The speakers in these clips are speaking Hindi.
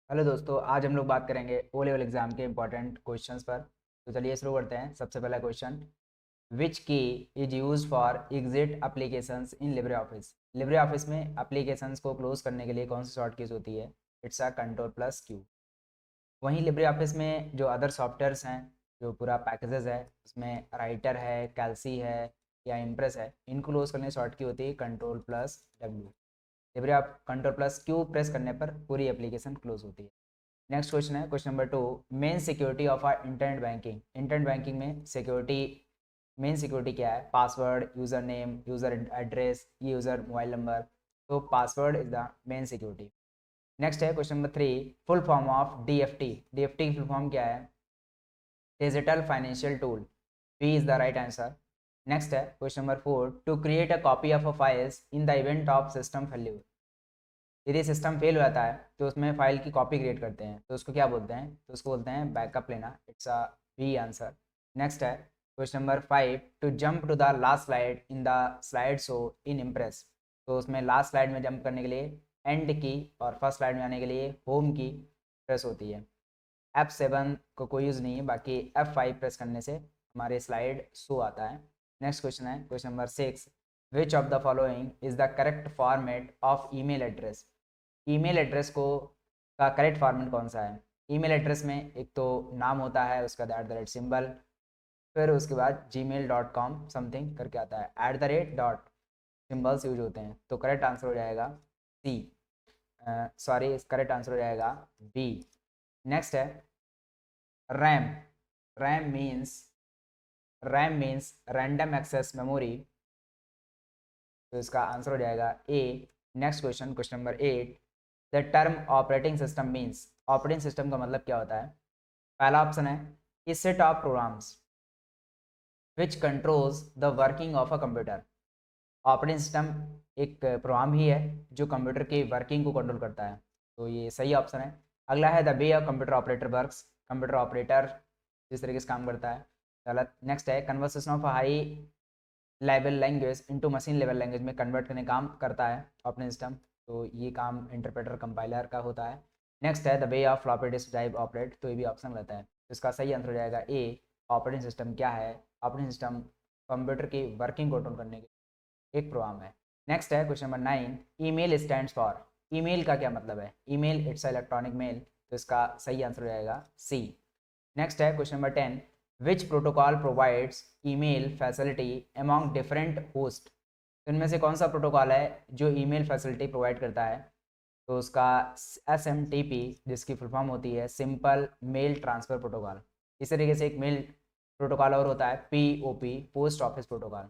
हेलो दोस्तों, आज हम लोग बात करेंगे ओ लेवल एग्जाम के इंपॉर्टेंट क्वेश्चंस पर। तो चलिए शुरू करते हैं। सबसे पहला question, which key is use for exit applications in Libre office. Libre office में एप्लीकेशंस को क्लोज करने के लिए कौन सी शॉर्ट कीज होती है? It's a control plus Q. वहीं लिब्रे ऑफिस में जो अदर सॉफ्टवेयर्स हैं, जो पूरा पैकेजेस है, उसमें राइटर है, कैल्सी है या इम्प्रेस है, इनको क्लोज करने की शॉर्ट की होती है कंट्रोल प्लस डब्ल्यू। लिब्रे आप कंट्रोल प्लस क्यू प्रेस करने पर पूरी एप्लीकेशन क्लोज होती है। नेक्स्ट क्वेश्चन है question number 2, main security of our internet banking. Internet banking में सिक्योरिटी, मेन सिक्योरिटी क्या है? Password, user name, user address, user mobile number. तो password is the main security. Next है question number 3, full form of DFT. DFT की फुल फॉर्म क्या है? Digital financial tool. B is the right answer. Next है question number 4, to create a copy of a files in the event of system failure. यदि सिस्टम फेल हो जाता है तो उसमें फाइल की कॉपी क्रिएट करते हैं, तो उसको क्या बोलते हैं? तो उसको बोलते हैं बैकअप लेना। It's a B answer. Next है question number 5, to jump to the last slide in the slide show in Impress. तो उसमें लास्ट स्लाइड में जंप करने के लिए एंड की और फर्स्ट स्लाइड में आने के लिए होम की प्रेस होती है। F7 को कोई यूज़ नहीं है, बाकी F5 प्रेस करने से हमारे स्लाइड शो आता है। नेक्स्ट क्वेश्चन है question number 6, which of the following is the correct format of email address. Email address को का करेक्ट फॉर्मेट कौन सा है? ईमेल एड्रेस में एक तो नाम होता है, उसका @ सिंबल, फिर उसके बाद gmail.com समथिंग करके आता है, @ सिंबल्स यूज होते हैं। तो करेक्ट आंसर हो जाएगा सी, सॉरी, करेक्ट आंसर हो जाएगा बी। नेक्स्ट है RAM. RAM means RAM means random access memory. तो इसका आंसर हो जाएगा A. Next question, question number 8, the term operating system means. Operating system का मतलब क्या होता है? पहला ऑप्शन है a set of programs which controls the working of a computer. Operating system एक प्रोग्राम ही है जो कंप्यूटर की वर्किंग को कंट्रोल करता है। तो ये सही ऑप्शन है। अगला है the way of computer operator works. Computer operator जिस तरीके से काम करता है। गलत। नेक्स्ट है conversation of high level language into machine level language में कन्वर्ट करने काम करता है ऑपरेटिंग सिस्टम। तो ये काम इंटरप्रेटर कंपाइलर का होता है। नेक्स्ट है the way of floppy disk drive operate. तो ये भी ऑप्शन रहता है। तो इसका सही आंसर हो जाएगा ए। ऑपरेटिंग सिस्टम क्या है? ऑपरेटिंग सिस्टम कंप्यूटर की वर्किंग कंट्रोल करने के एक प्रोग्राम है। नेक्स्ट है question number 9, email stands for. Email का क्या मतलब है? Email it's electronic mail. तो इसका सही आंसर हो जाएगा सी। नेक्स्ट है question number 10, which protocol provides email facility among different host. तो इनमें से कौन सा प्रोटोकॉल है जो ईमेल फैसिलिटी प्रोवाइड करता है? तो उसका SMTP, जिसकी फुल फॉर्म होती है सिंपल मेल ट्रांसफ़र प्रोटोकॉल। इस तरीके से एक मेल प्रोटोकॉल और होता है POP, post office protocol.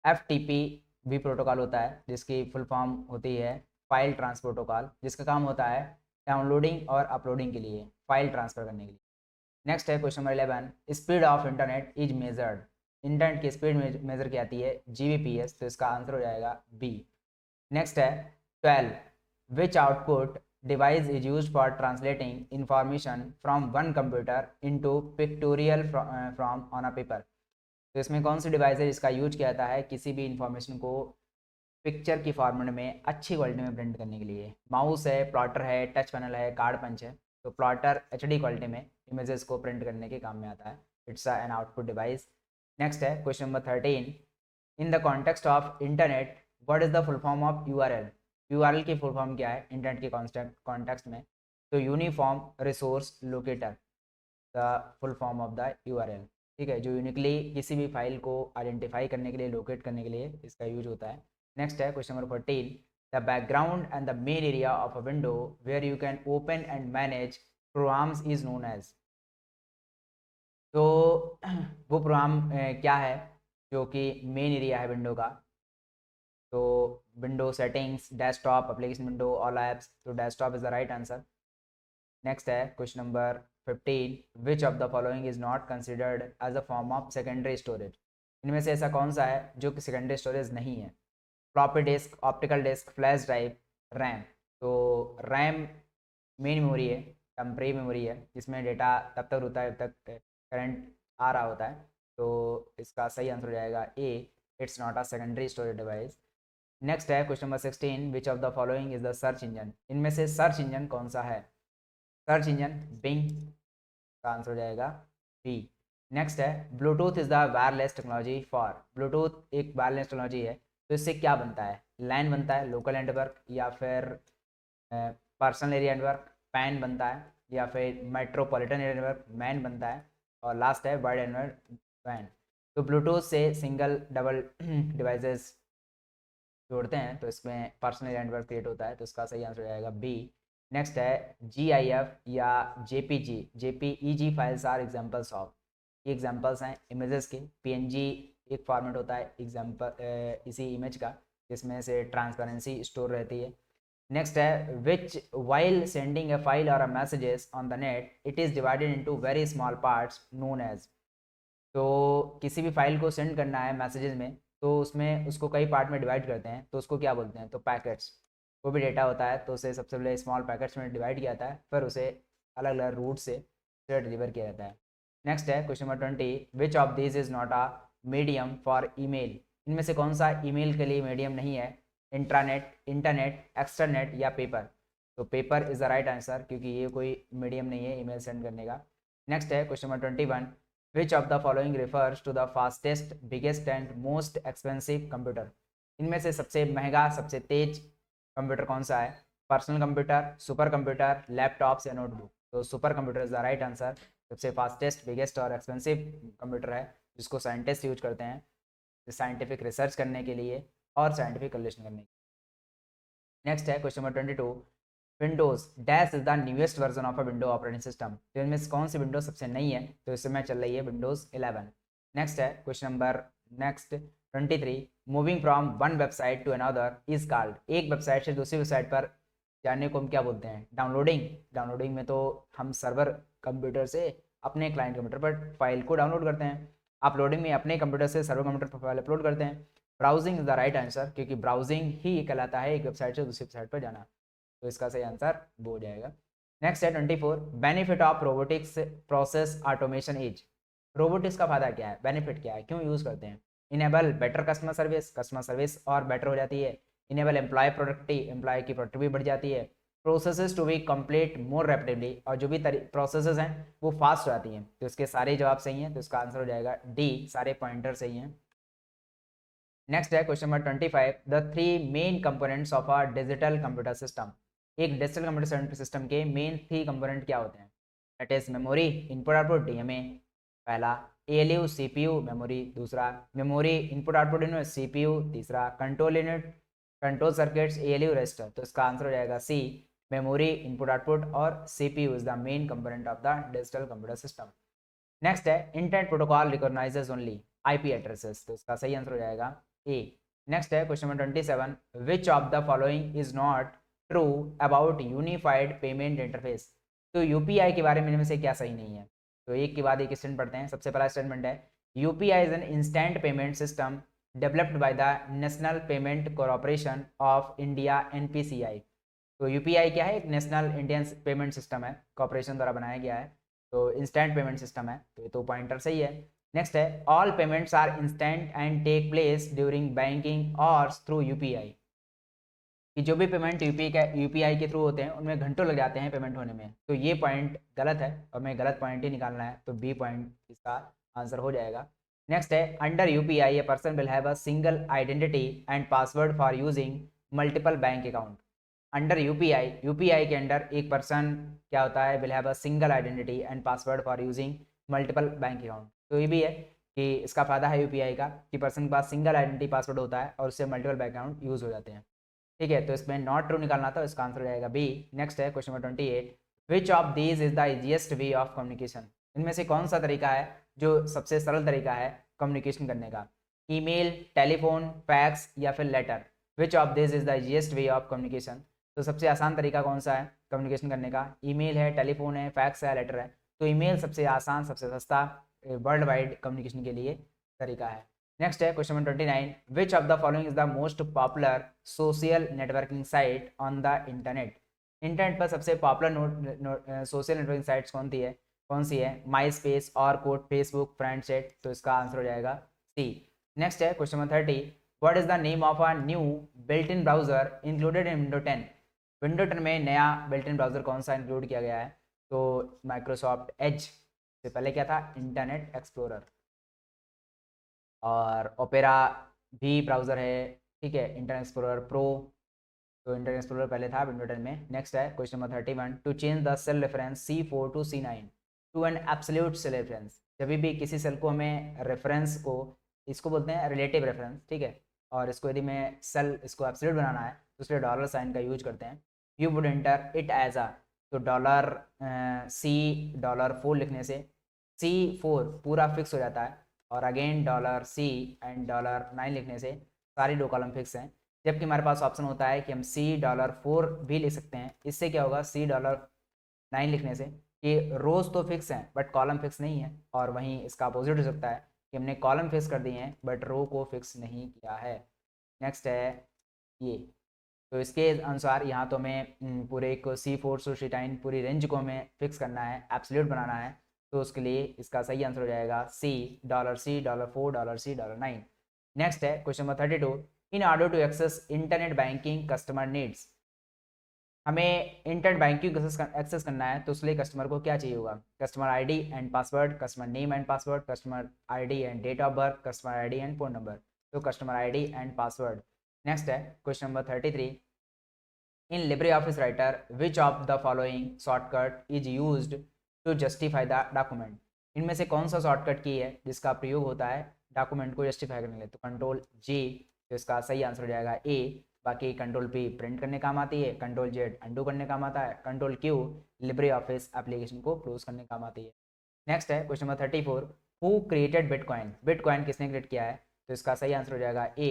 FTP भी प्रोटोकॉल होता है जिसकी फुल फॉर्म होती है फाइल ट्रांसफर प्रोटोकॉल, जिसका काम होता है डाउनलोडिंग और अपलोडिंग के लिए, फाइल ट्रांसफ़र करने के लिए। नेक्स्ट है question number 11, speed of internet is measured. Internet की स्पीड मेजर की आती है GBPS। तो इसका आंसर हो जाएगा बी। नेक्स्ट है 12, which output device is use for translating information from one computer into pictorial from on a paper. तो इसमें कौन सी डिवाइस है जिसका यूज किया जाता है किसी भी इंफॉर्मेशन को पिक्चर की फॉर्मेट में अच्छी क्वालिटी में प्रिंट करने के लिए? माउस है, प्लॉटर है, टच पैनल है, कार्ड पंच है। तो प्लॉटर HD क्वालिटी में इमेजेस को प्रिंट करने के काम में आता है। It's an output device. Next है question number 13, in the context of internet what is the full form of URL। URL की फुल फॉर्म क्या है इंटरनेट के कॉन्टेक्स्ट में? तो uniform resource locator, the full form of the URL। ठीक है, जो यूनिकली किसी भी फाइल को आइडेंटिफाई करने के लिए, लोकेट करने के लिए इसका यूज होता है। नेक्स्ट है question number 14, the background and the main area of a window where you can open and manage programs is known as. तो वो प्रोग्राम क्या है जो कि मेन एरिया है विंडो का? तो window settings, desktop, application window, all apps. तो desktop is the right answer. Next है question number 15, which of the following is not considered as a form of secondary storage. इनमें से ऐसा कौन सा है जो कि सेकेंडरी स्टोरेज नहीं है? Floppy disk, optical disk, flash drive, RAM. तो रैम मेन मेमोरी है, टेम्परेरी मेमोरी है, जिसमें डेटा तब तक होता है जब तक करंट आ रहा होता है। तो इसका सही आंसर हो जाएगा A. It's not a secondary storage device. Next है question number 16, which of the following is the search engine, इनमें से सर्च इंजन कौन सा है? सर्च इंजन बिंग का आंसर हो जाएगा बी। नेक्स्ट है Bluetooth is the wireless technology for, Bluetooth एक वायरलेस टेक्नोलॉजी है तो इससे क्या बनता है? लैन बनता है, लोकल नेटवर्क, या फिर पर्सनल एरिया नेटवर्क पैन बनता है, या फिर मेट्रोपॉलिटन एरिया नेटवर्क मैन बनता है, और लास्ट है वाइड नेटवर्क वैन। तो ब्लूटूथ से सिंगल डबल डिवाइसेस जोड़ते हैं तो इसमें पर्सनल एरिया नेटवर्क क्रिएट होता है, तो इसका सही आंसर हो जाएगा बी। नेक्स्ट है GIF या JPEG files are examples of, ये एग्जांपल्स हैं इमेजेस के। PNG एक फॉर्मेट होता है एग्जांपल इसी इमेज का जिसमें से ट्रांसपेरेंसी स्टोर रहती है। नेक्स्ट है which while sending a file or a messages on the net it is divided into very small parts known as, तो किसी भी फाइल को सेंड करना है मैसेजेस में तो उसमें उसको कई पार्ट में डिवाइड करते हैं तो उसको क्या बोलते हैं? तो पैकेट्स। वो भी डेटा होता है तो उसे सबसे पहले स्मॉल पैकेट्स में डिवाइड किया जाता है, फिर उसे अलग अलग रूट से डिलीवर किया जाता है। नेक्स्ट है question number 20, which of this is not a medium for email, इनमें से कौन सा ईमेल के लिए मीडियम नहीं है? इंट्रानेट, इंटरनेट, एक्सटरनेट या पेपर? तो paper is the right answer क्योंकि ये कोई मीडियम नहीं है ईमेल सेंड करने का। नेक्स्ट है question number 21, which of the following refers to the fastest biggest and most expensive computer, इनमें से सबसे महंगा सबसे तेज कंप्यूटर कौन सा है? Personal computer, super computer, laptops या नोटबुक? तो super computer is the right answer, सबसे फास्टेस्ट बिगेस्ट और एक्सपेंसिव कंप्यूटर है जिसको साइंटिस्ट यूज करते हैं साइंटिफिक रिसर्च करने के लिए और साइंटिफिक कैलकुलेशन करने के लिए। नेक्स्ट है question number 22, Windows dash is the newest version of a window operating system, तो इनमें से कौन सी विंडोज सबसे नई है? तो इस समय चल रही है विंडोज 11। नेक्स्ट है question number 23, moving from one website to another is called, एक वेबसाइट से दूसरी वेबसाइट पर जाने को हम क्या बोलते हैं? डाउनलोडिंग। डाउनलोडिंग में तो हम सर्वर कंप्यूटर से अपने क्लाइंट कंप्यूटर पर फाइल को डाउनलोड करते हैं, अपलोडिंग में अपने कंप्यूटर से सर्वर कंप्यूटर पर फाइल अपलोड करते हैं। Browsing is the right answer क्योंकि ब्राउजिंग ही कहलाता है एक वेबसाइट से दूसरी वेबसाइट पर जाना, तो इसका सही आंसर वो हो जाएगा। नेक्स्ट है 24, benefit of robotics process automation is, robotics का फायदा क्या है? बेनिफिट क्या है? क्यों यूज करते हैं? इनेबल बेटर कस्टमर सर्विस और बेटर हो जाती है। इनेबल एम्प्लॉय प्रोडक्टिविटी, एम्प्लॉय की प्रोडक्टिविटी बढ़ जाती है। Processes to be complete more rapidly, और जो भी प्रोसेसेस हैं वो फास्ट हो जाती हैं, तो इसके सारे जवाब सही हैं, तो इसका आंसर हो जाएगा डी, सारे पॉइंटर सही हैं। नेक्स्ट है question number 25, the three main components of a digital computer system, एक डिजिटल कंप्यूटर सिस्टम के मेन थ्री कंपोनेंट क्या होते हैं? That is memory, input output DMA पहला, ALU CPU मेमोरी दूसरा, memory input output unit CPU तीसरा, control unit control circuits ALU register, तो इसका आंसर हो जाएगा सी, मेमोरी इनपुट आउटपुट और CPU is the main component of the digital computer system. Next है internet protocol recognises only IP addresses, तो इसका सही आंसर हो जाएगा ए। नेक्स्ट है question number 27, which of the following is not true about unified payment interface, तो UPI के बारे में इनमें से क्या सही नहीं है? तो एक के बाद एक स्टेटमेंट पढ़ते हैं। सबसे पहला स्टेटमेंट है UPI is an instant payment system developed by the national payment corporation of India NPCI, तो UPI क्या है? एक नेशनल इंडियन पेमेंट सिस्टम है, कॉरपोरेशन द्वारा बनाया गया है, तो इंस्टेंट पेमेंट सिस्टम है, तो ये तो पॉइंटर सही है। नेक्स्ट है all payments are instant and take place during banking और थ्रू UPI, कि जो भी पेमेंट UPI के थ्रू होते हैं उनमें घंटों लग जाते हैं पेमेंट होने में, तो ये पॉइंट गलत है और हमें गलत पॉइंट ही निकालना है, तो बी पॉइंट इसका आंसर हो जाएगा। नेक्स्ट है under UPI a person will have a single identity and password for using multiple bank account, under UPI के अंडर एक पर्सन क्या होता है? Will have a single identity and password for using multiple bank account, तो ये भी है कि इसका फायदा है UPI का कि पर्सन के पास सिंगल आइडेंटिटी पासवर्ड होता है और उससे मल्टीपल बैंक अकाउंट यूज हो जाते हैं। ठीक है, तो इसमें नॉट ट्रू निकालना था, इसका आंसर हो जाएगा बी। नेक्स्ट है question number 28, which of these is the easiest way of communication, इनमें से कौन सा तरीका है जो सबसे सरल तरीका है कम्युनिकेशन करने का? ईमेल, टेलीफोन, फैक्स या फिर letter? Which of this is the easiest way of communication, तो सबसे आसान तरीका कौन सा है कम्युनिकेशन करने का? ईमेल है, टेलीफोन है, फैक्स है, लेटर है? तो ईमेल सबसे आसान सबसे सस्ता वर्ल्ड वाइड कम्युनिकेशन के लिए तरीका है। नेक्स्ट है question number 29, which of the following is the most popular social networking site on the internet, internet पर सबसे पॉपुलर सोशल नेटवर्किंग साइट्स कौन सी है? माई स्पेस, ऑरकुट, फेसबुक, फ्रेंडचैट, तो इसका आंसर हो जाएगा सी। नेक्स्ट है question number 30, what is the name of a new built in browser included in window 10? Window 10 में नया बिल्ट इन ब्राउजर कौन सा इंक्लूड किया गया है? तो माइक्रोसॉफ्ट एज से पहले क्या था? Internet explorer. और ओपेरा भी ब्राउज़र है, ठीक है, इंटरनेट एक्सप्लोरर प्रो। तो इंटरनेट एक्सप्लोरर पहले था विंडो 10 में। नेक्स्ट है question number 31, to change the cell reference C4 to C9 to an absolute cell reference. जब भी किसी सेल को हमें रेफरेंस को, इसको बोलते हैं रिलेटिव रेफरेंस, ठीक है, और इसको यदि मैं सेल इसको एब्सोल्यूट बनाना है तो उसके डॉलर साइन का यूज करते हैं। You would enter it as a, तो डॉलर $4 लिखने से C4 पूरा फिक्स हो जाता है, और अगेन $C एंड $9 लिखने से सारी दो कॉलम फिक्स हैं। जबकि हमारे पास ऑप्शन होता है कि हम $4 भी लिख सकते हैं। इससे क्या होगा? $9 लिखने से कि रोज तो फिक्स हैं बट कॉलम फिक्स नहीं है, और वहीं इसका अपोजिट हो सकता है कि हमने कॉलम फिक्स कर दिए हैं बट रो को फिक्स नहीं किया है। नेक्स्ट है ये, तो इसके अनुसार यहाँ तो हमें पूरे को C4 से C9 पूरी रेंज को हमें फिक्स करना है, एब्सोल्यूट बनाना है। तो उसके लिए इसका सही आंसर हो जाएगा C, $C, $4, $C, $9। नेक्स्ट है question number 32, in order to access internet banking customer needs. हमें इंटरनेट बैंकिंग एक्सेस करना है तो उसके लिए कस्टमर को क्या चाहिए होगा? Customer ID and password, customer name and password, customer ID and date of birth, customer ID and phone number. तो customer ID and password. Next है question number 33, in Libre Office Writer which of the following shortcut is used to justify the document. इनमें से कौन सा शॉर्टकट की है जिसका प्रयोग होता है डॉक्यूमेंट को जस्टिफाई करने के लिए? तो कंट्रोल J, तो इसका सही आंसर हो जाएगा A। बाकी कंट्रोल P प्रिंट करने काम आती है, कंट्रोल Z अंडू करने काम आता है, control Q Libre Office application को क्लोज करने काम आती है। नेक्स्ट है question number 34, who created bitcoin. Bitcoin किसने क्रिएट किया है? तो इसका सही आंसर हो जाएगा A,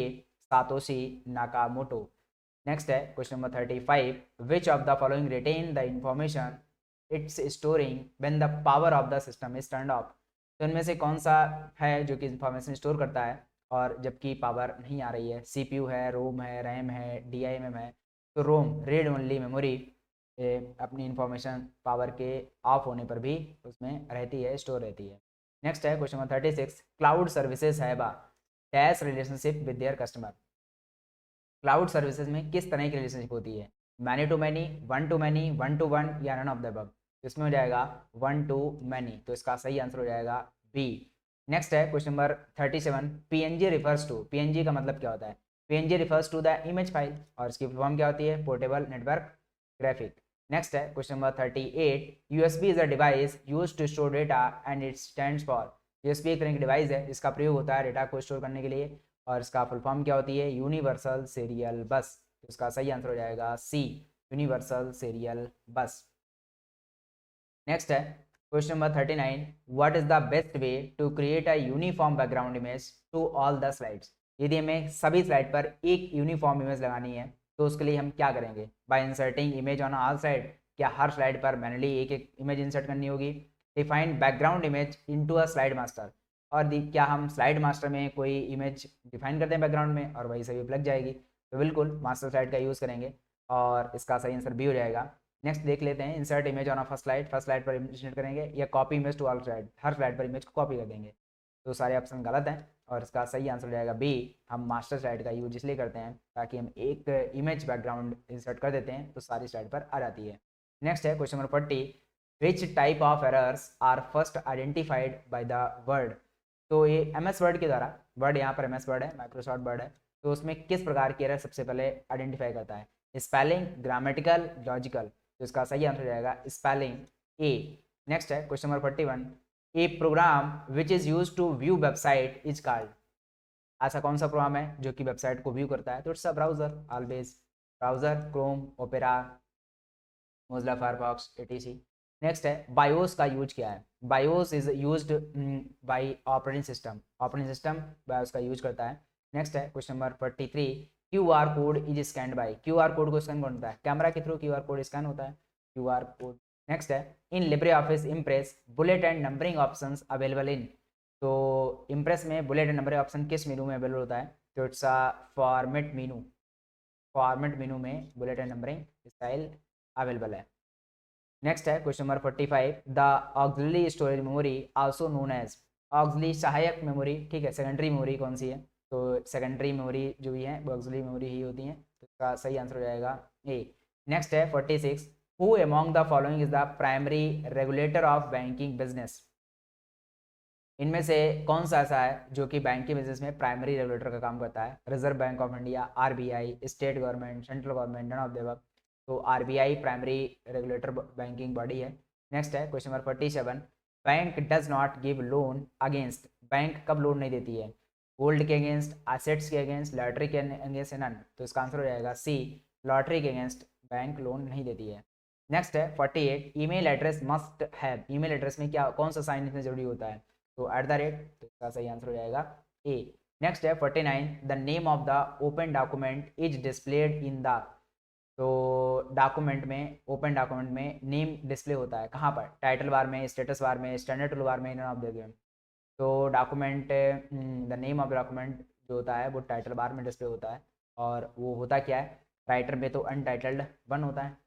सातोशी नाकामोटो। नेक्स्ट है question number 35, which of the following retain the information it's storing when the power of the system is turned off. तो इनमें से कौन सा है जो कि इंफॉर्मेशन स्टोर करता है और जबकि पावर नहीं आ रही है? CPU है, रोम है, रैम है, DIMM है। तो रोम रीड ओनली मेमोरी अपनी इंफॉर्मेशन पावर के ऑफ होने पर भी उसमें रहती है, स्टोर रहती है। नेक्स्ट है question number 36, cloud services have a dash relationship with their customer. Cloud services में किस तरह की रिलेशनशिप होती है? Many to many, one to many, one to one, या नन ऑफ द अबव। इसमें हो जाएगा वन टू मैनी, तो इसका सही आंसर हो जाएगा B। नेक्स्ट है question number 37, PNG refers to. PNG का मतलब क्या होता है? PNG refers to the image file, और इसकी फुल फॉर्म क्या होती है? Portable network graphic. नेक्स्ट है question number 38, USB is a device used to store data and it stands for. USB एक तरह की डिवाइस है जिसका प्रयोग होता है डेटा को स्टोर करने के लिए, और इसका फुल फॉर्म क्या होती है? यूनिवर्सल सीरियल बस। तो इसका सही आंसर हो जाएगा C, universal serial bus. Next है question number 39, what is the best way to create a uniform background image to all the slides. यदि हमें सभी स्लाइड पर एक यूनिफॉर्म इमेज लगानी है तो उसके लिए हम क्या करेंगे? Bye inserting image on all side. क्या हर स्लाइड पर मैनुअली एक एक इमेज इंसर्ट करनी होगी? Define background image into a slide master. और क्या हम स्लाइड मास्टर में कोई इमेज डिफाइन करते हैं बैकग्राउंड में और वही सभी लग जाएगी? तो बिल्कुल मास्टर स्लाइड का यूज़ करेंगे, और इसका सही आंसर B हो जाएगा। नेक्स्ट देख लेते हैं, insert image on first slide पर इमेज इंसर्ट करेंगे, या copy image to all slide, हर स्लाइड पर इमेज को कॉपी कर देंगे। तो सारे ऑप्शन गलत हैं, और इसका सही आंसर हो जाएगा B। हम मास्टर स्लाइड का यूज इसलिए करते हैं ताकि हम एक इमेज बैकग्राउंड इंसर्ट कर देते हैं तो सारी स्लाइड पर आ जाती है। नेक्स्ट है question number 40, which type of errors are first identified by the word. तो ये MS वर्ड के द्वारा, वर्ड यहाँ पर MS वर्ड है, माइक्रोसॉफ्ट वर्ड है, तो उसमें किस प्रकार की एरर सबसे पहले आइडेंटिफाई करता है? Spelling, grammatical, logical. तो इसका सही आंसर हो जाएगा स्पेलिंग A। नेक्स्ट है question number 41, a program which is use to view website is called. ऐसा कौन सा प्रोग्राम है जो कि वेबसाइट को व्यू करता है? तो it's a browser, always browser, Chrome, Opera, Mozilla Firefox, etc। Next है बायोस का यूज क्या है? BIOS is used by operating system, operating system BIOS का यूज करता है। नेक्स्ट है question number 43, QR code is scan by. QR code को स्कैन कौन होता है? कैमरा के थ्रू QR कोड स्कैन होता है, QR कोड। नेक्स्ट है इन Libre Office impress bullet and numbering options available in. तो इम्प्रेस में बुलेट एंड नंबरिंग ऑप्शन किस मेनू में अवेलेबल होता है? तो it's a format menu, format menu में bullet and numbering style available है। नेक्स्ट है question number 45, the auxiliary storage memory also known as. Auxiliary सहायक मेमोरी, ठीक है, सेकेंडरी मेमोरी कौन सी है? तो सेकेंडरी मेमोरी जो भी है वो ऑक्सिलरी मेमोरी ही होती हैं। तो इसका सही आंसर हो जाएगा ए। नेक्स्ट है 46, who among the following is the primary regulator of banking business. इनमें से कौन सा ऐसा है जो कि बैंकिंग बिजनेस में प्राइमरी रेगुलेटर का काम करता है? Reserve Bank of India, RBI, state government, central government, none of the above. तो RBI primary regulator banking body है। नेक्स्ट है question number 47, bank does not give loan against, bank कब लोन नहीं देती है? गोल्ड के अगेंस्ट, एसेट्स के अगेंस्ट, लॉटरी के अगेंस्ट, नन। तो इसका आंसर हो जाएगा सी, लॉटरी के अगेंस्ट बैंक लोन नहीं देती है। नेक्स्ट है 48, email address must have, email address में क्या कौन सा साइन इसमें जरूरी होता है? तो @ तो इसका सही आंसर हो जाएगा ए। नेक्स्ट है 49, the name of the open document is displayed in the, तो डॉक्यूमेंट में, ओपन डॉक्यूमेंट में नेम डिस्प्ले होता है कहाँ पर? टाइटल बार में, स्टेटस बार में, स्टैंडर्ड टूल बार में, नन ऑफ द। तो document, the name of document जो होता है वो टाइटल बार में डिस्प्ले होता है। और वो होता क्या है? राइटर में तो अनटाइटल्ड 1 होता है।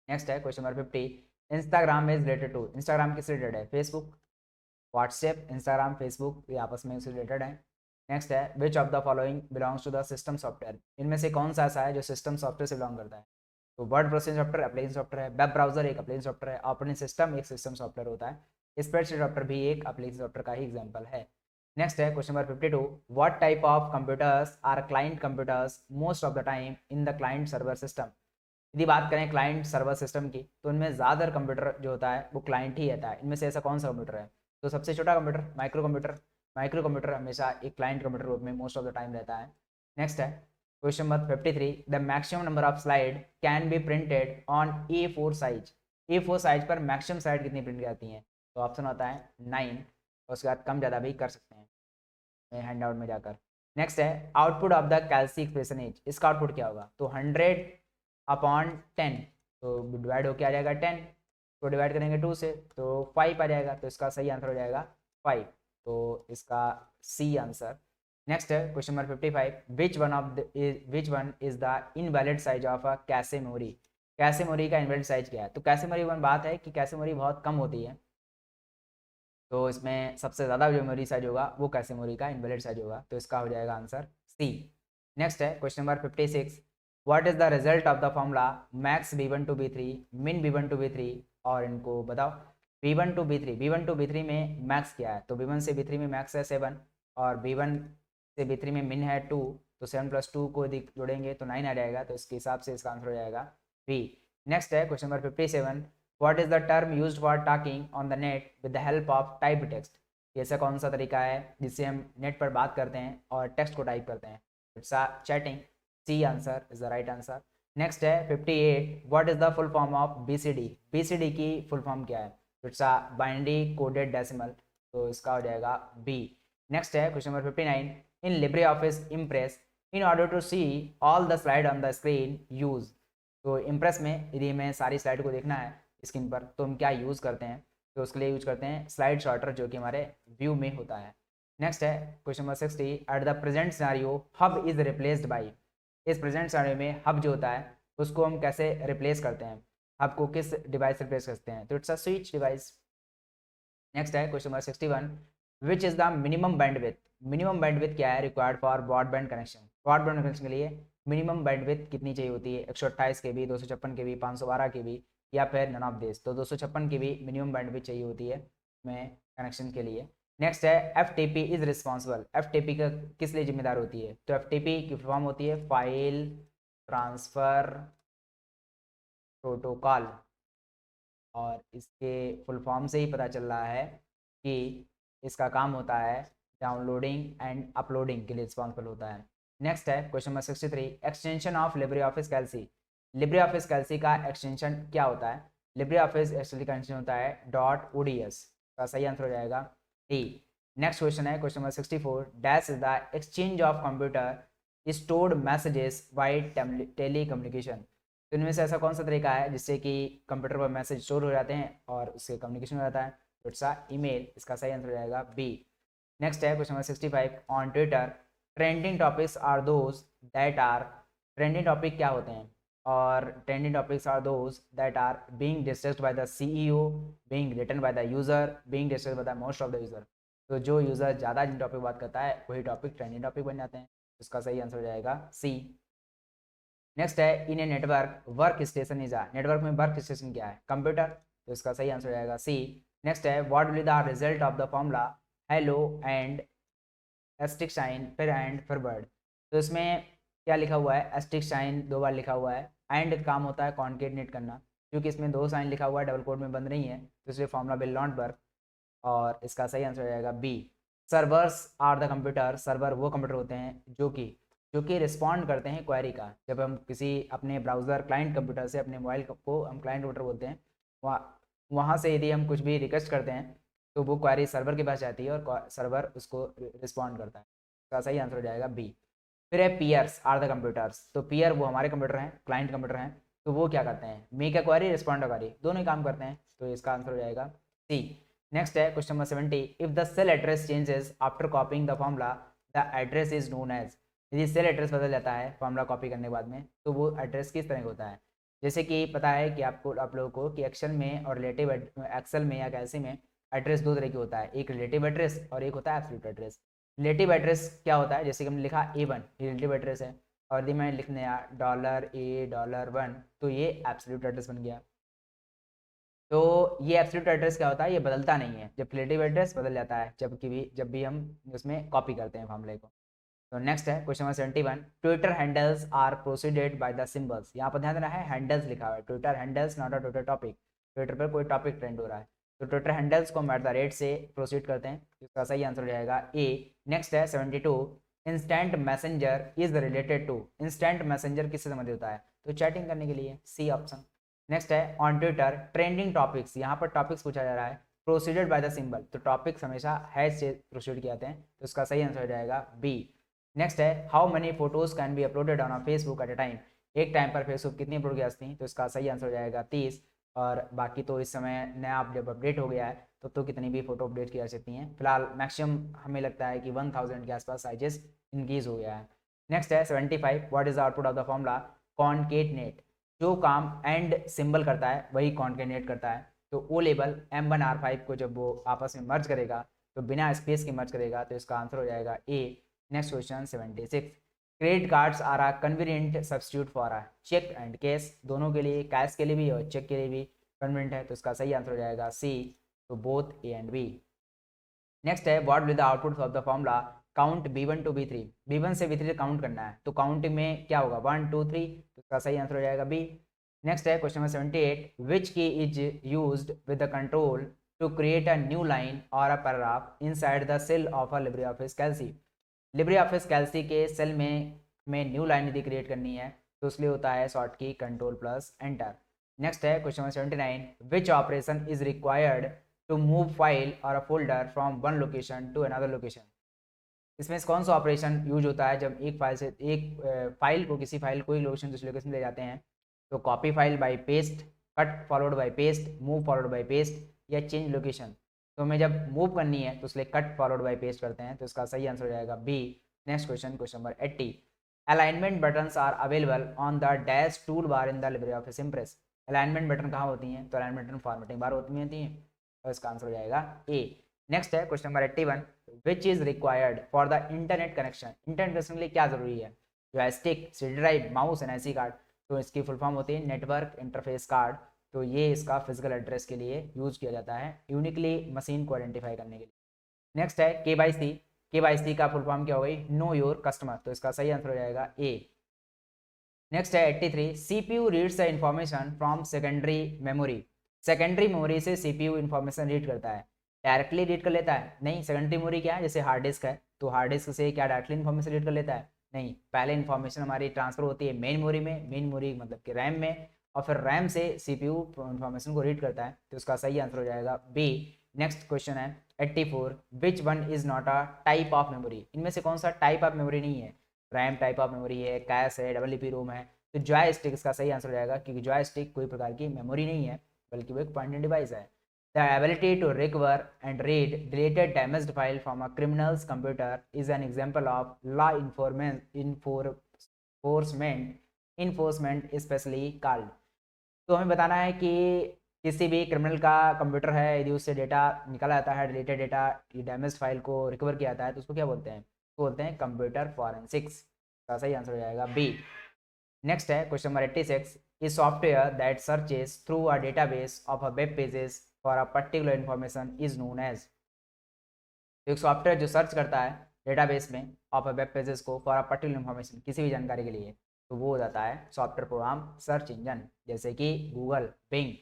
नेक्स्ट है question number 50, Instagram is related to, Instagram किससे रिलेटेड है? फेसबुक, व्हाट्सएप, इंस्टाग्राम, फेसबुक, ये आपस में उससे रिलेटेड है। नेक्स्ट है which of the following belongs to the system software, इनमें से कौन सा ऐसा है जो सिस्टम सॉफ्टवेयर से बिलोंग करता है? तो word processing software application software है, वेब ब्राउजर एक एप्लीकेशन सॉफ्टवेयर है, ऑपरेटिंग सिस्टम एक सिस्टम सॉफ्टवेयर होता है, स्प्रेडशीट सॉफ्टवेयर भी एक एप्लीकेशन सॉफ्टवेयर का ही एग्जाम्पल है। नेक्स्ट है question number 52, what type of computers are client computers most of the time in the client server system. यदि बात करें क्लाइंट सर्वर सिस्टम की तो इनमें ज़्यादातर कंप्यूटर जो होता है वो क्लाइंट ही रहता है। इनमें से ऐसा कौन सा कंप्यूटर है? तो सबसे छोटा computer micro computer, micro computer हमेशा एक क्लाइंट कंप्यूटर रूप में मोस्ट ऑफ द टाइम रहता है। नेक्स्ट है question number 53, the maximum number of slide can be printed on A4 size, A4 size पर मैक्सिमम स्लाइड कितनी प्रिंट जाती हैं? तो ऑप्शन होता है 9, और उसके बाद कम ज़्यादा भी कर सकते हैं हैंड आउट में जाकर। नेक्स्ट है output of the calci expression as, इसका आउटपुट क्या होगा? तो 100/10, तो डिवाइड होकर आ जाएगा 10, तो डिवाइड करेंगे 2 से तो 5 आ जाएगा। तो इसका सही आंसर हो जाएगा 5, तो इसका सी आंसर। नेक्स्ट है question number 55, which one is the invalid size of a cache memory, cache memory का इनवैलिड साइज क्या है? तो कैशे मेमोरी वन बात है कि कैशे मेमोरी बहुत कम होती है, तो इसमें सबसे ज़्यादा जो मेमोरी साइज होगा वो कैशे मेमोरी का इनवैलिड साइज होगा। तो इसका हो जाएगा आंसर सी। नेक्स्ट है question number 56, what is the result of the formula max B1 to B3 मिन B1 to B3, और इनको बताओ। B1 to B3 में मैक्स क्या है? तो B1 से B3 में मैक्स है 7, और B1 से B3 में मिन है 2, तो 7 + 2 को जोड़ेंगे तो 9 आ जाएगा। तो इसके हिसाब से इसका आंसर हो जाएगा बी। नेक्स्ट है question number 57, what is the term used for talking on the net with the help of type text, ऐसा कौन सा तरीका है जिससे हम नेट पर बात करते हैं और टेक्स्ट को टाइप करते हैं? It's a chatting, C answer is the right answer. Next है 58, what is the full form of BCD, BCD की फुल फॉर्म क्या है? It's a binary coded decimal, तो इसका हो जाएगा बी। नेक्स्ट है question number 59, in Libre Office Impress in order to see all the slide on the screen use, तो इम्प्रेस में यदि हमें सारी स्लाइड को देखना है स्क्रीन पर तो हम क्या यूज़ करते हैं? तो उसके लिए यूज करते हैं स्लाइड शॉर्टर, जो कि हमारे व्यू में होता है। नेक्स्ट है question number 60, at the present scenario hub is replaced by, इस प्रेजेंट सिनेरियो में हब जो होता है उसको हम कैसे रिप्लेस करते हैं? हब को किस डिवाइस से रिप्लेस करते हैं? तो it's a switch device. Next है question number 61, which is the minimum bandwidth, minimum bandwidth क्या है required for broadband connection? Broadband connection के लिए मिनिमम बैंडविड्थ कितनी चाहिए होती है? 128 KB, 256 KB, 512 KB, या फिर नन ऑफ दिस? तो 256 KB मिनिमम बैंडविड्थ चाहिए होती है में कनेक्शन के लिए। नेक्स्ट है FTP इज रिस्पॉन्सिबल, FTP का किस लिए जिम्मेदार होती है? तो FTP की फॉर्म होती है फाइल ट्रांसफर प्रोटोकॉल, और इसके फुल फॉर्म से ही पता चल रहा है कि इसका काम होता है डाउनलोडिंग एंड अपलोडिंग के लिए रिस्पॉन्सिबल होता है। नेक्स्ट है question number 63, extension of Libre Office Calc, Libre Office Calc का एक्सटेंशन क्या होता है? लिब्रे ऑफिस कैल्सी का एक्सटेंशन होता है .ods, का सही आंसर हो जाएगा डी। नेक्स्ट क्वेश्चन है question number 64, dash is the exchange of computer stored messages by telecommunication, तो इनमें से ऐसा कौन सा तरीका है जिससे कि कंप्यूटर पर मैसेज स्टोर हो जाते हैं और उससे कम्युनिकेशन हो जाता है? तो इट्स ईमेल, इसका सही आंसर हो जाएगा बी। नेक्स्ट है question number 65, on Twitter trending topics are those that are, trending topic क्या होते हैं? और trending topics are those that are being discussed by the CEO, being written by the user, being discussed by the most of the user. तो जो यूज़र ज़्यादा जिन टॉपिक बात करता है वही टॉपिक ट्रेंडिंग टॉपिक बन जाते हैं। इसका सही आंसर हो जाएगा सी। नेक्स्ट है in a network work station is a, network में वर्क स्टेशन क्या है? कंप्यूटर। तो इसका सही आंसर हो जाएगा सी। नेक्स्ट है what will the result of the formula hello and asterisk sign फिर एंड फिर वर्ड। तो इसमें क्या लिखा हुआ है? एस्टिक साइन 2 बार लिखा हुआ है। एंड काम होता है कॉन्केटनेट करना, क्योंकि इसमें 2 साइन लिखा हुआ है, डबल कोड में बंद नहीं है, तो इसलिए फॉर्मूला विल नॉट वर्क। और इसका सही आंसर हो जाएगा B. Servers are the computer, server वो कंप्यूटर होते हैं जो कि रिस्पॉन्ड करते हैं क्वेरी का। जब हम किसी अपने ब्राउज़र क्लाइंट कंप्यूटर से अपने मोबाइल को हम क्लाइंट कंप्यूटर बोलते हैं, वहाँ से यदि हम कुछ भी रिक्वेस्ट करते हैं तो वो क्वेरी सर्वर के पास जाती है और सर्वर उसको रिस्पॉन्ड करता है। इसका सही आंसर हो जाएगा बी। फिर है पीयर्स आर द कंप्यूटर्स, तो पीयर वो हमारे कंप्यूटर हैं, क्लाइंट कंप्यूटर हैं, तो वो क्या करते हैं? Make a query, respond a query, दोनों ही काम करते हैं, तो इसका आंसर हो जाएगा सी। नेक्स्ट है question number 70, if the cell address changes after copying the formula the address is known as. यदि सेल एड्रेस बदल जाता है फॉर्मूला कॉपी करने के बाद में, तो वो एड्रेस किस तरह का होता है? जैसे कि पता है कि आप लोगों को कि एक्सेल में और रिलेटिव एक्सेल में या कैसे में एड्रेस 2 तरह की होता है, एक रिलेटिव एड्रेस और एक होता है एब्सोल्यूट एड्रेस। रिलेटिव एड्रेस क्या होता है? जैसे कि हमने लिखा A1 रिलेटिव एड्रेस है, और यदि मैं लिखने $A$1 तो ये एब्सोल्यूट एड्रेस बन गया। तो ये एब्सोल्यूट एड्रेस क्या होता है? ये बदलता नहीं है, जब रिलेटिव एड्रेस बदल जाता है जब भी हम उसमें कॉपी करते हैं फॉर्मूले को। तो नेक्स्ट है question number 71, Twitter handles are proceeded by the symbols. यहाँ पर ध्यान देना है हैंडल्स लिखा हुआ है, Twitter handles not a Twitter topic. Twitter पर कोई टॉपिक ट्रेंड हो रहा है, तो ट्विटर हैंडल्स को हम @ से प्रोसीड करते हैं, इसका सही आंसर हो जाएगा ए। नेक्स्ट है 72, instant messenger is related to. Instant messenger किससे संबंधित होता है? तो चैटिंग करने के लिए, सी ऑप्शन। नेक्स्ट है ऑन ट्विटर ट्रेंडिंग टॉपिक्स, यहाँ पर टॉपिक्स पूछा जा रहा है, प्रोसीडेड बाय द सिंबल, तो टॉपिक्स हमेशा हैश से प्रोसीड किए जाते हैं, तो इसका सही आंसर हो जाएगा बी। नेक्स्ट है how many photos can be uploaded on a Facebook at a time. एक टाइम पर फेसबुक कितनी अपलोड की जा सकती हैं? तो इसका सही आंसर हो जाएगा 30। और बाकी तो इस समय नया जब अपडेट हो गया है तो कितनी भी फोटो अपडेट की जा सकती हैं। फिलहाल मैक्सिमम हमें लगता है कि 1000 के आसपास साइजेस इंक्रीज हो गया है। नेक्स्ट है 75, what is the output of the formula concatenate. जो काम एंड सिंबल करता है वही कॉन्केटनेट करता है, तो ओ लेबल M1R5 को जब वो आपस में मर्ज करेगा तो बिना स्पेस के मर्ज करेगा, तो इसका आंसर हो जाएगा A. Next question 76, credit cards are a convenient substitute for a cheque and cash. दोनों के लिए, कैश के लिए भी और चेक के लिए भी कन्वीनियंट है, तो इसका सही आंसर हो जाएगा सी। तो both A and B. Next है what will the output of the formula count B1 to B3। B1 से B3 काउंट करना है, तो काउंटिंग में क्या होगा? 1 2 3, तो इसका सही आंसर हो जाएगा बी। नेक्स्ट है question number 78, which key is used with the control to create a new line or a paragraph inside the cell of a Libre Office Calc. Libre Office Calc के सेल में न्यू लाइन यदि क्रिएट करनी है तो उसके लिए होता है शॉर्ट की Ctrl+Enter। नेक्स्ट है question number 79, which operation is required to move file or a folder from one location to another location. इसमें कौन सा ऑपरेशन यूज होता है जब एक फाइल से फाइल को, किसी फाइल को एक लोकेशन दूसरे लोकेशन ले जाते हैं? तो copy file by paste, cut followed by paste, move followed by paste, या चेंज लोकेशन। तो हमें जब मूव करनी है तो इसलिए कट फॉलोड बाय पेस्ट करते हैं, तो इसका सही आंसर हो जाएगा B. Next question, question number 80, alignment buttons are available on the dash tool bar in the Libre Office Impress. Alignment button कहाँ होती हैं? तो अलाइनमेंट बटन फॉर्मेटिंग बार होती हैं, तो इसका आंसर हो जाएगा ए। नेक्स्ट है question number 81, which is required for the internet connection. Internet connection के लिए क्या जरूरी है? Joystick, C drive, mouse, NIC card. तो इसकी फुल फॉर्म होती है नेटवर्क इंटरफेस कार्ड। तो ये इसका फिजिकल एड्रेस के लिए यूज किया जाता है, यूनिकली मशीन को आइडेंटिफाई करने के लिए। नेक्स्ट है KYC। KYC का फुल फॉर्म क्या हो गई? नो योर कस्टमर, तो इसका सही आंसर हो जाएगा ए। नेक्स्ट है 83, CPU reads the information from secondary memory. Secondary memory से CPU इंफॉर्मेशन रीड करता है, डायरेक्टली रीड कर लेता है? नहीं। सेकेंडरी मेमोरी क्या है? जैसे हार्ड डिस्क है, तो हार्ड डिस्क से क्या डायरेक्टली इन्फॉर्मेशन रीड कर लेता है? नहीं। पहले इन्फॉर्मेशन हमारी ट्रांसफर होती है मेन मेमोरी में, मेन मेमोरी मतलब कि रैम में, और फिर रैम से CPU इन्फॉर्मेशन को रीड करता है, तो उसका सही आंसर हो जाएगा बी। नेक्स्ट क्वेश्चन है 84, which one is not a type of memory. इनमें से कौन सा टाइप ऑफ मेमोरी नहीं है? रैम टाइप ऑफ मेमोरी है, कैश है, EEPROM है, तो जॉय स्टिक इसका सही आंसर हो जाएगा, क्योंकि जॉय स्टिक कोई प्रकार की मेमोरी नहीं है बल्कि वो एक पॉइंटिंग डिवाइस है। The ability to recover and read deleted damaged file from a criminal's computer is an example of law enforcement specially called. तो हमें बताना है कि किसी भी क्रिमिनल का कंप्यूटर है, यदि उससे डेटा निकाला जाता है, डिलीटेड डेटा, डैमेज फाइल को रिकवर किया जाता है, तो उसको क्या बोलते हैं? तो बोलते हैं कंप्यूटर फॉरेंसिक्स। का सही आंसर हो जाएगा बी। नेक्स्ट है question number 86, is software that searches through a database of a web pages for a particular information is known as. एक सॉफ्टवेयर जो सर्च करता है डेटाबेस में ऑफ अ वेब पेजेस को फॉर अ पर्टिकुलर इन्फॉर्मेशन, किसी भी जानकारी के लिए, तो वो हो जाता है सॉफ्टवेयर प्रोग्राम सर्च इंजन, जैसे कि गूगल, बिंग।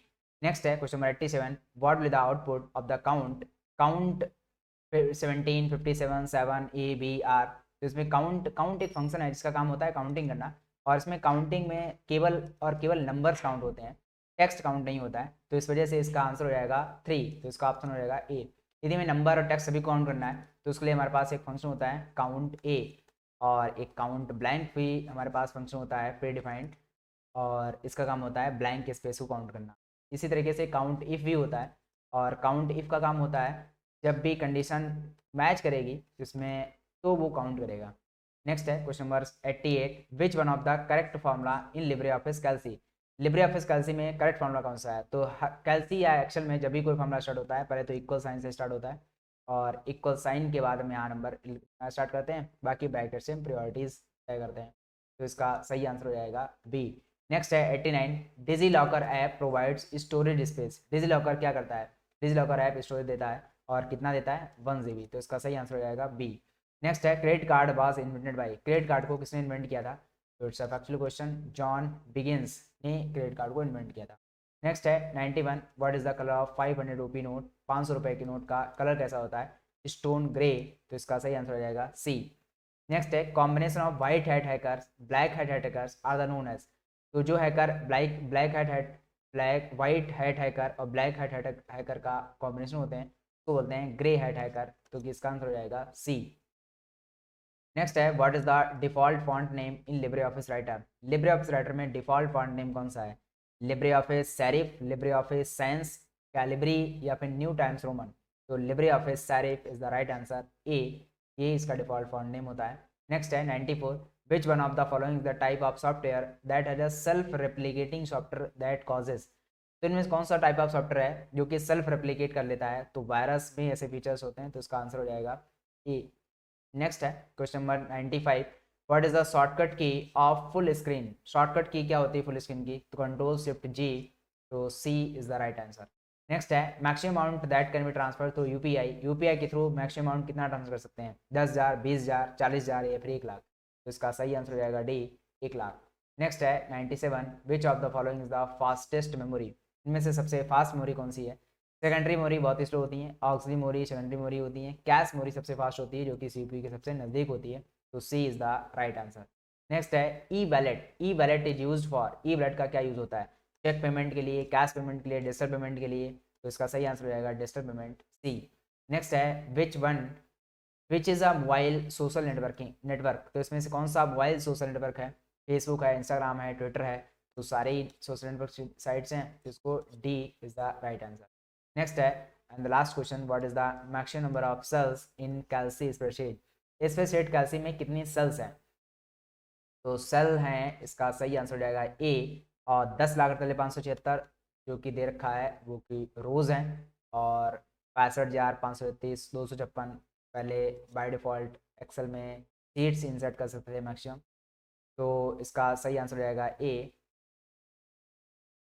नेक्स्ट है question number 87, what will the output of the count count 17 57 7 A B R. तो इसमें काउंट एक फंक्शन है जिसका काम होता है काउंटिंग करना, और इसमें काउंटिंग में केवल नंबर्स काउंट होते हैं, टेक्स्ट काउंट नहीं होता है, तो इस वजह से इसका आंसर हो जाएगा 3। तो इसका ऑप्शन हो जाएगा ए। यदि हमें नंबर और टेक्स्ट सभी काउंट करना है तो उसके लिए हमारे पास एक फंक्शन होता है काउंट ए, और एक काउंट ब्लैंक भी हमारे पास फंक्शन होता है प्री डिफाइंड, और इसका काम होता है ब्लैंक स्पेस को काउंट करना। इसी तरीके से काउंट इफ़ भी होता है, और काउंट इफ़ का काम होता है जब भी कंडीशन मैच करेगी जिसमें, तो वो काउंट करेगा। नेक्स्ट है question number 88, which one of the correct formula in Libre Office Calc. Libre Office Calc में करेक्ट फार्मूला कौन सा है? तो कैल्सी या एक्सेल में जब भी कोई फार्मूला स्टार्ट होता है पहले तो इक्वल साइन से स्टार्ट होता है, और इक्वल साइन के बाद हम यहाँ नंबर स्टार्ट करते हैं, बाकी ब्रैकेट से हम प्रायोरिटीज तय करते हैं। तो इसका सही आंसर हो जाएगा बी। नेक्स्ट है 89, DigiLocker app provides storage space. DigiLocker क्या करता है? डिजी लॉकर ऐप स्टोरेज देता है, और कितना देता है? 1 GB। तो इसका सही आंसर हो जाएगा बी। नेक्स्ट है credit card was invented by. Credit card को किसने इन्वेंट किया था? तो it's a factual question, John begins ने क्रेडिट कार्ड को इन्वेंट किया था। नेक्स्ट है 91, what is the colour of 500 rupee note. 500 रुपए की नोट का कलर कैसा होता है? Stone grey. तो इसका सही आंसर हो जाएगा सी। नेक्स्ट है combination of white hat hackers black hat hackers are the known as. तो जो hacker black white hat hacker और ब्लैक हैट हैकर का कॉम्बिनेशन होते हैं तो बोलते हैं ग्रे हैट हैकर। तो इसका आंसर हो जाएगा सी। नेक्स्ट है what is the default font name in Libre Office Writer. Libre Office Writer में डिफॉल्ट फॉन्ट नेम कौन सा है? Libre Office Serif, Libre Office Sans, Calibri, या फिर न्यू टाइम्स रोमन। तो Libre Office Serif is the right answer A, ये इसका डिफॉल्ट फॉन्ट नेम होता है। नेक्स्ट है 94, विच one of the following the type of software that has a self replicating software that causes. तो इनमें कौन सा टाइप ऑफ सॉफ्टवेयर है जो कि सेल्फ रेप्लिकेट कर लेता है? तो वायरस में ऐसे फीचर्स होते हैं, तो इसका आंसर हो जाएगा ए। नेक्स्ट है question number 95, what is the shortcut की ऑफ फुल स्क्रीन। शॉर्टकट की क्या होती है फुल स्क्रीन की? तो कंट्रोल शिफ्ट जी। तो C is the right answer. Next है maximum amount that can be transfer through UPI. UPI के थ्रू मैक्सिमम अमाउंट कितना ट्रांसफर कर सकते हैं? 10,000, 20,000, 40,000 या फिर 1 लाख। तो इसका सही आंसर हो जाएगा डी, 1 लाख। नेक्स्ट है 97, विच of the following is the fastest memory. इनमें से सबसे फास्ट मेमोरी कौन सी है? सेकेंडरी मेमोरी बहुत ही स्लो होती है, ऑक्सिलरी मेमोरी, सेकेंडरी मेमोरी होती है, कैश मेमोरी सबसे फास्ट होती है जो कि सीपीयू के सबसे नज़दीक होती है। तो C is the right answer. Next है e-wallet. E-wallet is used for. E-wallet का क्या यूज होता है? चेक पेमेंट के लिए, कैश पेमेंट के लिए, डिजिटल पेमेंट के लिए। तो इसका सही आंसर हो जाएगा डिजिटल पेमेंट, सी। नेक्स्ट है which is a mobile social network. तो इसमें से कौन सा मोबाइल सोशल नेटवर्क है? फेसबुक है, इंस्टाग्राम है, ट्विटर है। तो सारे ही सोशल नेटवर्क साइट्स हैं, तो इसको D is the right answer. Next है and the last question, what is the maximum number of cells in Calc spreadsheet. Spreadsheet Calc में कितनी सेल्स हैं? तो सेल हैं, इसका सही आंसर हो जाएगा ए। और 10,48,576 जो कि दे रखा है वो कि रोज़ हैं, और 65,533 256 पहले बाय डिफ़ॉल्ट एक्सेल में सीट्स इंसर्ट कर सकते थे मैक्सिमम। तो इसका सही आंसर हो जाएगा ए।